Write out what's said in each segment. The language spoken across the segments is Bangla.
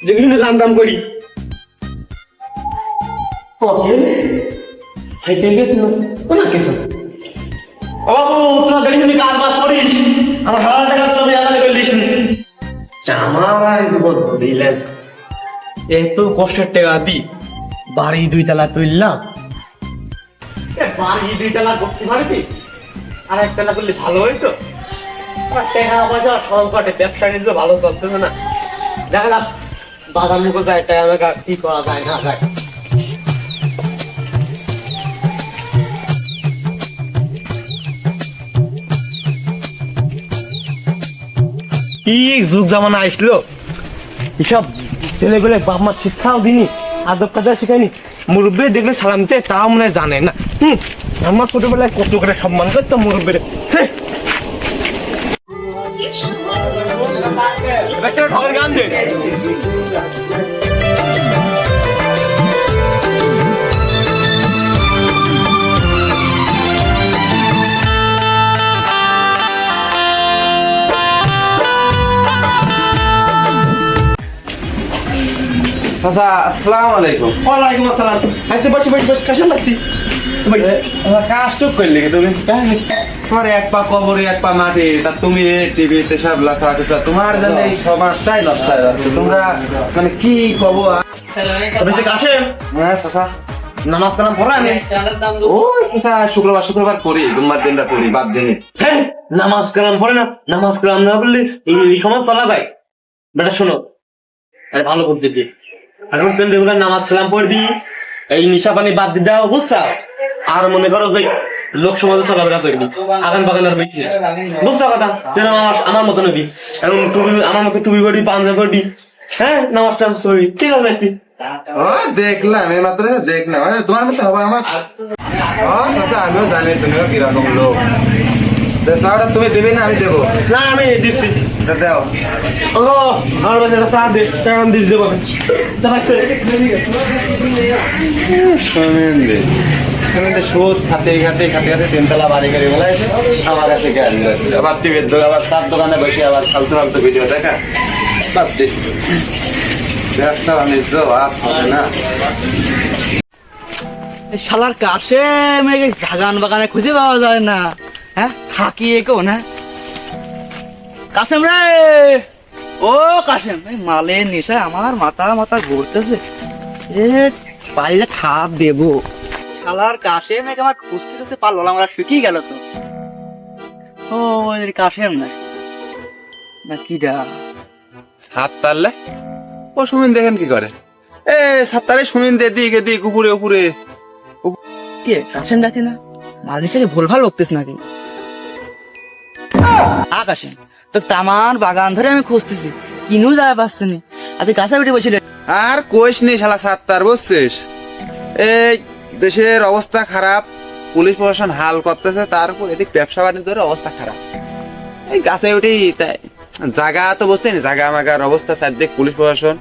যেগুলো কাম কাম করি এত কষ্টের টাকা দি বাড়ি 2 তলা তুললাম, বাড়ি 2 তলা করতে পারবি? আর 1 তলা করলে ভালো হইতো। টাকা পয়সা সংকটে ব্যবসা নিজে ভালো চলতেছে না। দেখা যাক বাগান মুখে যায় টাকা আমাকে কি করা যায় না যায়। কি যুগ জামানা আসলো, এসব ছেলেগুলো বাপ মা শিক্ষাও দিনি, আদব কাজা শিখায়নি। মুরব্বী দেখলে সালাম দিতে তাও মনে হয় জানে না। আমার ছোটবেলায় কত করে সম্মান করতো মুরব্বীর। গান দে চাচা আসসালামু আলাইকুম। ওয়ালাইকুম আসসালাম। আইতে বসে বসে বসে কাশন লাগতি কাজ চুপ করলি কি তুমি? তোমার 1 পা কবরে 1 পা মাটি, তা তুমি টিভিতে সব লাসা আছে, তোমার জন্য এই সমাজটাই নষ্ট হয়ে যাচ্ছে। তোমরা মানে কি কব? কাশেম হ্যাঁ চাচা, নামাজ কালাম পড়া আমি ওই চাচা শুক্রবার শুক্রবার করি, জুম্মার দিনটা করি, বাদ দিনে। হ্যাঁ নামাজ কালাম পড়ে না, নামাজ কালাম না বললে এই সমাজ চলা যায়। বেটা শোনো, আরে ভালো করতে দি এখন তুমি রেগুলার নামাজ কালাম পড়বি, এই নিশা পানি বাদ দিয়ে দাও, বুঝছো? আর মনে করো যে লোক সমাজে চলাফেরা করবি, আগান বাগান আর বেশি বুঝছো কথা? যেন আমার মতো নবি এখন টুপি, আমার মতো টুপি পড়বি, পাঞ্জাবি পড়বি, হ্যাঁ নামাজ টামাজ পড়বি, ঠিক আছে নাকি? ও দেখলাম এই মাত্র দেখলাম, তোমার মতো হবে আমার। ও চাচা আমিও জানি তুমিও কিরকম লোক। চাওটা তুমি দেবে না আমি দেবো? না আমি দিচ্ছি। দাও ও আমার কাছে একটা চা দে, টাকা দিয়ে দেবো। সুদ খাতে খাতে খাতে খাতে 3 তলা বাড়ি গাড়ি বলাইছে, আমার কাছে গাড়ি যাচ্ছে। আবার টিভির দোকান, আবার তার দোকানে বসে আবার ফালতু ফালতু ভিডিও দেখা, বাদ দে। ব্যবসা বাণিজ্য আছে না। শালার কাশেম বাগান বাগানে খুঁজে পাওয়া যায় না। হ্যাঁ থাকি কেউ না। কাশেম রে, ও কাশেম, এই মালের নেশায় আমার মাথা মাথা ঘুরতেছে। এ পাইলে খাপ দেবো। শালার কাশেম আমার খুঁজতে খুঁজতে পারলো না, আমরা শুকিয়ে গেল তো। ও কাশেম না না কিডা? সাত তারলে ও সুমিন দেখেন কি করে? এ সাত তারে সুমিন দে দিকে দিক উপরে উপরে। কে কাশেম ডাকে না? মাল নিশাকে ভুল ভাল বকতিস নাকি? আকাশে তো তামার বাগান ধরে আমি খুঁজতেছি, কিনু যায় পাচ্ছি না। আর তুই কাঁচা বেটে বসে আর কোষ নেই শালা সাত্তার, বুঝছিস? এই দেশের অবস্থা খারাপ, পুলিশ প্রশাসন হাল করতেছে, তার উপর এদিক ব্যবসা বাণিজ্যের অবস্থা খারাপ। এই গাছে উঠেই তাই জায়গা তো বুঝতে নি, জায়গা মাগার অবস্থা, চারদিক পুলিশ প্রশাসন।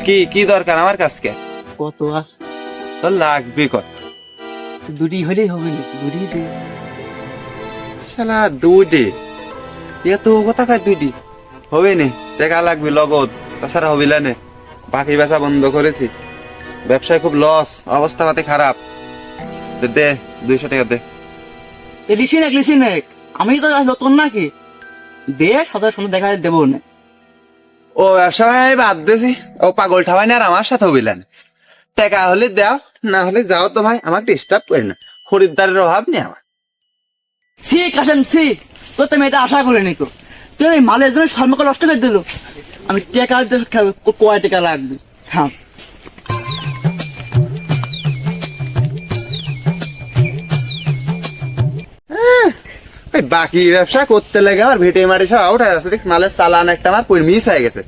কি কি দরকার আমার কাছকে? কত আস তোর লাগবে কত? দুটি হলেই হবে না, দুটি দে। শালা দুইটি এত কথা কাজ, দুইটি হবে নি, টাকা লাগবে লগত, তাছাড়া হবিলা নে। বাকি বেচা বন্ধ করেছি, ব্যবসায় খুব লস, অবস্থা পাতি খারাপ। দে 200 টাকা দে। লিসি নেক আমি তো নতুন নাকি, দে সদা সুন্দর দেখা দেবো না। ও ব্যবসা ভাই বাদ দিছি, ও পাগল ঠাবাই না আর আমার সাথে হবিলান। টাকা হলে দাও, না হলে যাও তো ভাই, আমাকে ডিস্টার্ব করে না, খরিদ্দারের অভাব নেই আমার। সি কাশেম সি, তো তুমি এটা আশা করে নিকো। তুই এই মালের জন্য সম্পর্ক নষ্ট করে দিল। আমি টাকা খাবো, কয় টাকা লাগবে? হ্যাঁ বাকি ব্যবসা করতে লাগে আমার ভেটে মাটি সব আউট হয়ে যাচ্ছে। দেখ মালের চালান একটা আমার মিস হয়ে গেছে,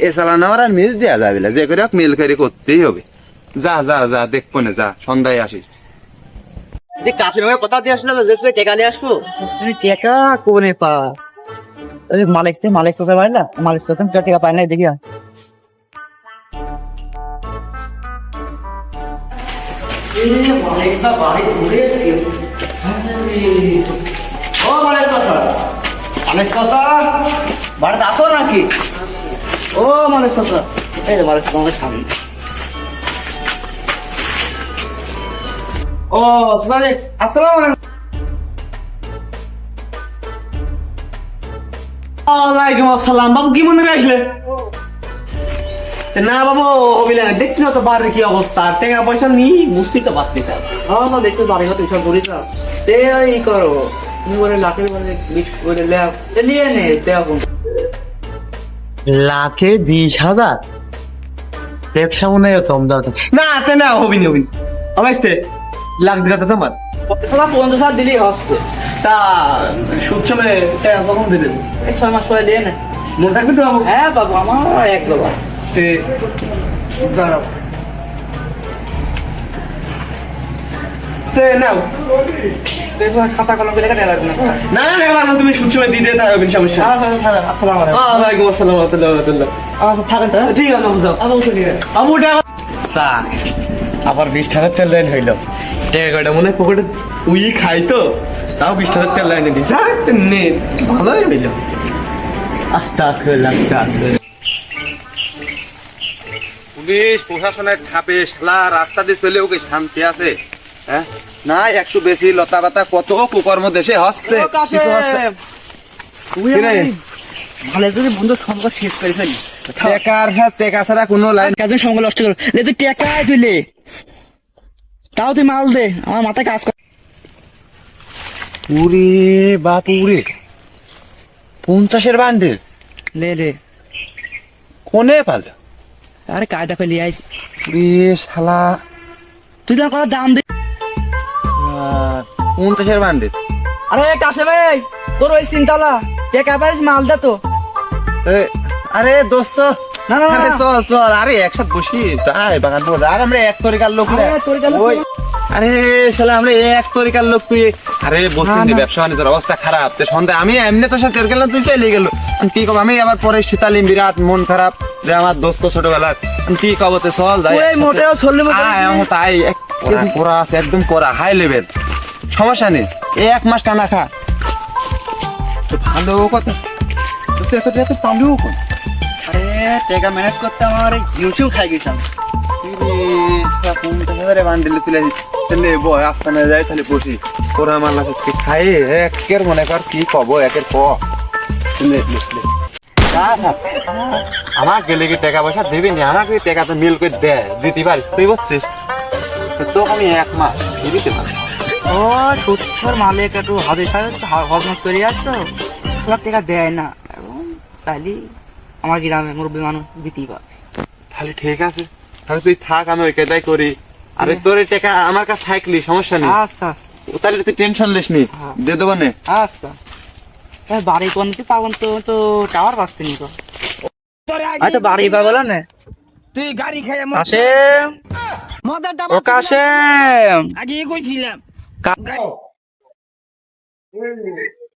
এ চালান আমার আর মিস দেওয়া যাবে না, যে করে মেল করে করতেই হবে। যা যা যা দেখবো না, যা সন্ধ্যায় আসিস। কাশেম কথা দিয়ে আসলে যে টাকা নিয়ে আসবো, টাকা কোনে পা? মালিক চোখে পাই না, মালিক চোখে টাকা পায় না, দেখি বাড়িতে আসো নাকি? ও মানে চাচা, এই যে মানে চাচা আমাদের সামনে। ও চাচা, আসসালামু আলাইকুম। ওয়ালাইকুম আসসালাম। বাবু কি মনে করে আসলে? না বাবু, অভিলান দেখতে তো বাড়ির কি অবস্থা, টাকা পয়সা নেই, বুঝতেই তো পারছি স্যার। হ্যাঁ না, দেখতে বাড়ি ঘর তুই করিস না। তে ই করো, তুমি বলে লাখের বলে 20 করে লে, নিয়ে নে দেখুন। লাখে 20,000 ব্যবসা মনে হয় কম দাও না, তে না হবি নি হবি অবশ্যই লাখ দিলা তো তোমার। সালা 50,000 দিলেই হচ্ছে। তা সুদ সময় টাকা কখন দেবেন? এই 6 মাস পরে দিয়ে নে। মনে থাকবে তো বাবু? হ্যাঁ বাবু, আমার এক ডলার। তে দাঁড়াও, তে নাও। খাতা কলম করে লেখা লাগবে না। না না না, তুমি সুদ সময় দিতে তার হবে সমস্যা। আসসালামু আলাইকুম। ওয়ালাইকুম আসসালাম ওয়া রাহমাতুল্লাহি ওয়া বারাকাতুহু। আমার থাকেন তো? ঠিক আছে বাবু, যাও। আমার উঠে নিয়ে বাবু টাকা স্যার আবার 20,000 টাকা লাইন হইল। টাকা কয়টা মনে পকেটে উই খাই তো, তাও 20,000 টাকা লাইনে দিস। নে ভালোই হইল। আস্তাগফিরুল্লাহ আস্তাগফিরুল্লাহ। পুলিশ প্রশাসনের ঠাপে শালা রাস্তা দিয়ে চলেও কি শান্তি আছে? হ্যাঁ না, একটু বেশি লতা পাতা কত কুকর্ম দেশে হচ্ছে, কিছু হচ্ছে। কিরে? ভালো যদি বন্ধু সম্পর্ক শেষ করে ফেলি। টেকার হ্যাঁ, টেকা ছাড়া কোনো লাইন। কাজে সম্পর্ক নষ্ট করো, তুই টেকায় তুইলে, তাও তুই মাল দে, আমার মাথায় কাজ কর। পুরে বাপুরে 50-এর বান্ডেল লে লে, কোনে পাল? আরে কায়দা করে লিয়ে আইস। পুরে শালা তুই তো কত দাম দে। 50-এর বান্ডেল। আরে কাছে ভাই, তোর ওই চিন্তালা টেকা পাইস, মাল দে তো। আরে দোস্ত, না, না, না। আরে চল চল, আরে একসাথে বসি যাই বাগান বল। আর আমরা এক তরিকার লোক না। আরে তরিকার লোক ওই না। আরে শালা আমরা এক তরিকার লোক, তুই আরে বসতিন না, যে না। ব্যবসা বাণিজ্যের অবস্থা খারাপ, তো সন্ধ্যা আমি এমনি তো সাথে গেলাম, তুই চাইলে গেল। আমি কি কব, আমি আবার পরে শীতালিম বিরাট মন খারাপ যে আমার দোস্ত ছোটবেলার। আমি কি কব, তে চল যাই ওই মোটেও চললে মতো আয়, আমার তাই করা আছে, একদম করা হাই লেভেল, সমস্যা নেই। 1 মাস টানা খা, তো ভালো কথা। তুই এত এত পামলিও কোন? আরে টেকা ম্যানেজ করতে আমার ইউটিউব খাই গেছিলাম। বান্ডিলে তুলে তাহলে বয় আস্তানে যাই, তাহলে বসি ওরা আমার কাছে খাই একের মনে কর কি কব, একের ক আমার গেলে কি টাকা পয়সা দেবে নি? আমাকে টাকা তো মিল করে দেয়, দিতে পারিস তুই বুঝছিস তো। আমি 1 মাস দিতে পারি। ও সত্যর মালিক একটু হাতে হজমত করে আসতো, সব টাকা দেয় না। এবং চাইলে আমার গ্রামে মুরব্বী মানুষ দিতেই পারে। তাহলে ঠিক আছে, তাহলে তুই থাক, আমি ওই কাজটাই করি। আরে তোর এই টাকা আমার কাছে থাকলি সমস্যা নেই, আচ্ছা তাহলে তুই টেনশন লিস নি, দিয়ে দেবো নে। আচ্ছা, বাড়ি কোন পাবন তো, তো টাওয়ার পাচ্ছি নি তো। আচ্ছা বাড়ি পাবো না তুই গাড়ি খাইয়া কাশেম, মদের ও কাশেম, আগে কইছিলাম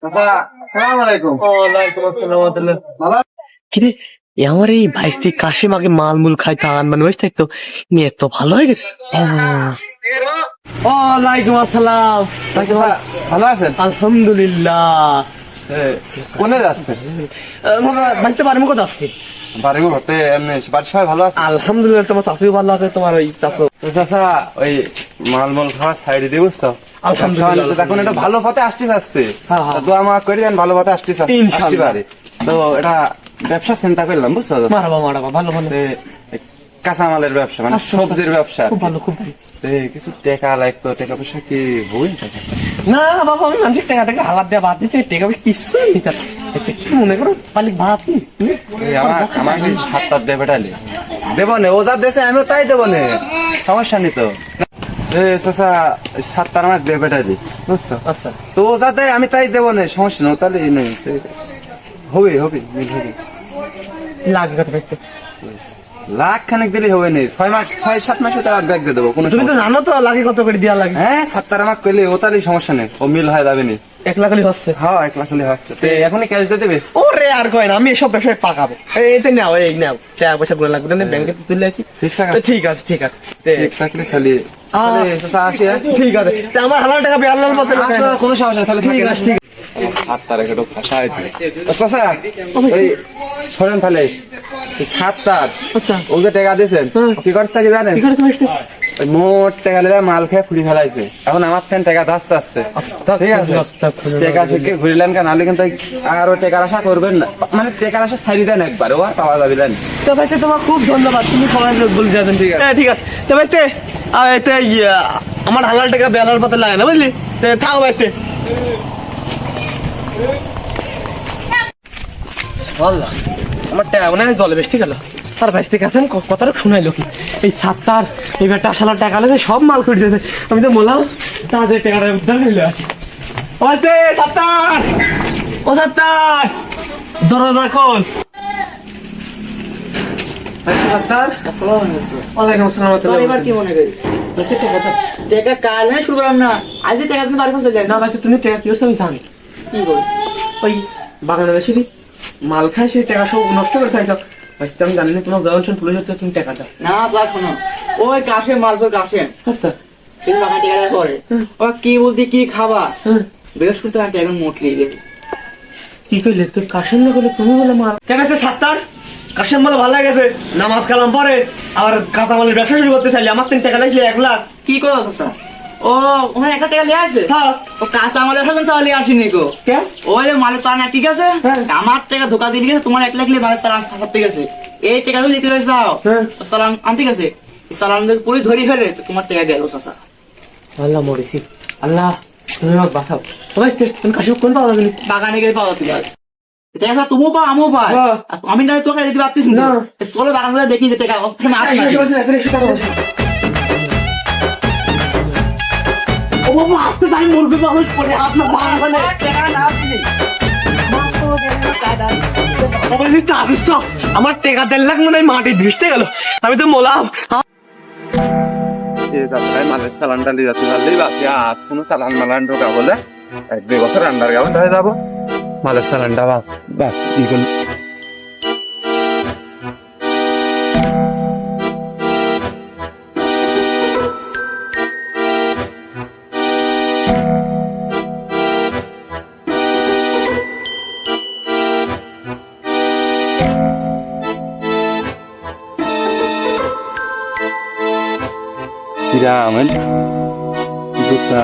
আসসালামু আলাইকুম। ওয়ালাইকুম আসসালাম ওয়া রাহমাতুল্লাহ। কিরে আমার এই ভাইস্তি কাশিম আগে মালমুল খাই তান মানে বসে থাকতো, নিয়ে তো ভালো হয়ে গেছে। ওয়ালাইকুম আসসালাম। ভালো আছেন? আলহামদুলিল্লাহ। কোনে যাচ্ছে? বাঁচতে পারবো কোথা আসছে? বাড়ি হতে এমনি বাড়ির সবাই ভালো আছে? আলহামদুলিল্লাহ, তোমার চাষিও ভালো আছে, তোমার ওই চাষও। তো চাচা ওই মালমল খাওয়া সাইডে দিয়ে বুঝতো, আলহামদুলিল্লাহ। এখন এটা ভালো পথে আসতে যাচ্ছে, হ্যাঁ, হ্যাঁ। দোয়া মা করে দেন, ভালো পথে আসতে ইনশাআল্লাহ। আসতে পারে। তো এটা ব্যবসা চিন্তা করলাম বুঝছো চাচা? মারাবা মারাবা, ভালো ভালো, এ, কাঁচামালের ব্যবসা মানে আচ্ছা, সবজির ব্যবসা। খুব ভালো খুব ভালো। এ, কিছু টাকা লাগতো, টাকা পয়সা কি বই টাকা? না বাবা, আমি মানুষের টাকা টাকা হালাত দেওয়া বাদ দিতে, টাকা আমি কিছুই নিতে কি মনে করো মালিক ভাত আমার হাতটা দেবে টালি দেবো নে, ও যা দেশে আমিও তাই দেবো নে, সমস্যা নেই তো। এ চাচা 7 তার আমার দেবে টালি বুঝছো? আচ্ছা তো ও যা দেয় আমি তাই দেবো নে, সমস্যা নেই, তাহলে নেই হবে হবে মিল হবে। লাগে কথা দেখতে। লাখ খানেক দিলে হবে নেই, 6 মাস 7 মাসে তার ব্যাগ দিয়ে দেবো, কোনো তুমি তো সমস্যা নেই। জানো তো লাগে কত করে দেওয়া লাগে। হ্যাঁ 7 তার আমার করলে ও তাহলে সমস্যা নেই, ও মিল হয় যাবে নি। 1 লাখ হলে হচ্ছে। হ্যাঁ 1 লাখ হলে হচ্ছে তে এখনই ক্যাশ দিয়ে দেবে ওরে আর কয় না, আমি এসব ব্যবসায় পাকাবো। এইতে নাও, এই নাও, টাকা পয়সা গুলো লাগবে না, ব্যাংকে তুলে আছি। ঠিক আছে। তো ঠিক আছে, ঠিক আছে। ঠিক থাকলে খালি তাহলে চাচা আসি হ্যাঁ? ঠিক আছে, তা আমার হালাল টাকা বেহালাল পথে লাগাই আচ্ছা না। কোনো সমস্যা নেই, তাহলে ঠিক থাকে আছে, ঠিক আছে। সাত তারিখ একটু ফাঁসাই চাচা এই শোনেন তাহলে 7 তার আচ্ছা। ওই যে টাকা দিয়েছেন কি করছে কি জানেন? কি করে কইছিস? ওই মোট টাকা লেগে মাল খেয়ে ফুরি ফেলাইছে, এখন আমার থেকে টাকা ধার চাচ্ছে। ঠিক আছে টাকা থেকে ঘুরিলেন কেন, নাহলে কিন্তু আর ওই টাকার আশা করবেন না, মানে টাকার আশা ছাড়ি দেন একবার, ও আর পাওয়া যাবে না। তো ভাই তোমার খুব ধন্যবাদ, তুমি সবাই বলে যাবেন। ঠিক আছে, ঠিক আছে। তো ভাই আমার হালাল টাকা বেহালাল পথে লাগে না, বুঝলি? তো থাকো ভাই। বললাম আমার টাকা মনে হয় জলে বেশি গেল। তার ভাই থেকে আছেন কথাটা শুনাইলো কি, এই 7 তার এই বেটা শালার টাকা লেগে সব মাল করে দিয়েছে। আমি তো বললাম তাদের টাকাটা উদ্ধার হইলে আসি। ও 7 তার, ও 7 তার, দরজা খোল। ওয়ালাইকুম আসসালাম। এবার কি মনে করি টাকা কাল না শুরু করলাম না, আজ টাকা তুমি বাড়ি চলে না ভাই, তুমি টাকা কি হচ্ছে আমি জানি। কি করি ওই বাগানে এসে মাল খায়, সেই টাকা সব নষ্ট করে খাইছো। ভাই আমি জানি না তোমার জয়ন পুলিশ হচ্ছে, তুমি টাকাটা। না যা শোনো, ওই কাশে মালপুর কাশে আচ্ছা। কিন্তু বাকি টাকা পরে ও কি বলতে কি খাবা বেশ করতে একটা এখন মোট লিয়ে গেছে। কি কইলে তুই কাশেম না করলে তুমি বলে মাল কেন আছে 7 তার? কাশেম বলে ভালো লাগেছে, নামাজ কালাম পরে আবার কাঁচামালের ব্যবসা শুরু করতে চাইলে আমার 3 টাকা লাগলে 1 লাখ। কি করো চাচা? ও ওখানে একটা টাকা লিয়ে আসে হ্যাঁ। ও কাঁচা আমাদের এখন চাওয়া লিয়ে আসেনি গো। কে? ওই যে মালের চালান ঠিক আছে, হ্যাঁ। আমার টাকা ধোকা দিয়ে গেছে, তোমার 1 লাখ লিয়ে মালের চালান সাথে গেছে। এই টাকা তো লিখে রয়েছে যাও হ্যাঁ। চালান আনতে গেছে, চালান যদি পুলিশ ধরি ফেলে তো তোমার টাকা গেল চাচা। আল্লাহ মরেছি, আল্লাহ তুমি আমাকে বাঁচাও। ভাই তুমি কাশেম কোন পাওয়া যাবে? বাগানে গেলে পাওয়া তুমি টাকা তুমিও পাও আমিও পাই, হ্যাঁ। আমি না তোকে দিতে পারতিস না। না। চলো বাগান করে দেখি যে টাকা ওখানে আসে নাকি। ও বাবা, আসতে তাই মরবে মানুষ পড়ে আপনার বাগানে। আমার টাকা 1.5 লাখ মনে হয় মাটি ধুসতে গেল। আমি তো মোলাম মালের চালানটা নিয়ে যাতে পারলেই বাকি আর কোনো চালান মালান ঢোকা বলে 1-2 বছর আন্ডার গ্রাউন্ড হয়ে যাবো। মালের চালানটা বা কি করল Kiramen duka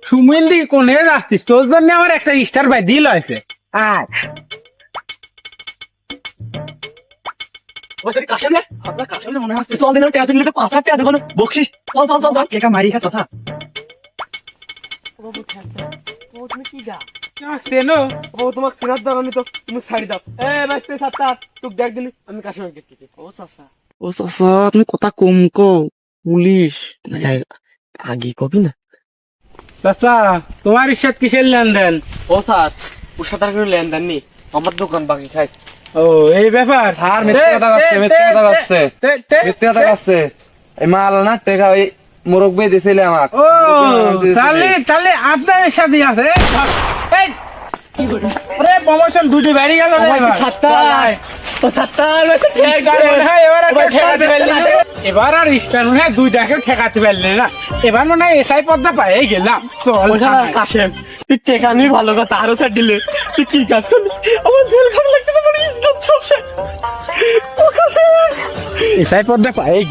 সুমিন দিকে কোনে যাচ্ছিস? তোর জন্য আমার একটা স্টার বাই দিল হয়েছে। আর কাশেম রে, আপনার কাশেম রে মনে হচ্ছে। চল দিন টাকা তুললে 5 লাখ টাকা দেবো বকশিস। চল চল চল চল, কেকা মারি খা চাচা। চেনো ও তোমাকে সিনার দাও, আমি তো তুমি ছাড়ি দাও। এ বাইস্তে 7 তার তুই দেখ দিলি আমি কাশেম দেখতে। ও চাচা তুমি কথা কম কো, পুলিশ আগে কবি না। চাচা তোমার ইচ্ছাত কিসের লেনদেন? ও স্যার, ওর সাথে আর কোনো লেনদেন নেই, আমার দোকান বাকি খাই। ও এই ব্যাপার। আর মিথ্যে কথা কচ্ছে, মিথ্যে কথা কচ্ছে, মিথ্যে কথা কচ্ছে। এই মাল না টাকা ওই মুরব্বি দিছিলে আমাক। ও তাহলে আপনার সাথে আছে। এই আরে প্রমোশন দুটি বেরিয়ে গেল রে এবার। 7 তার, ও 7 তার এবার আর স্টার মনে হয় 2টাকে ঠেকাতে পারলে না। এবার মনে হয় এসআই পদটা পাই গেলাম। চল কাশেম, তুই টেকা নিয়ে ভালো কথা আরো ছাড় দিলে। তুই কি কাজ করলি? আমার দিল খারাপ লাগতে পারে, ইজ্জত সব শেষ। এসআই পদটা পাই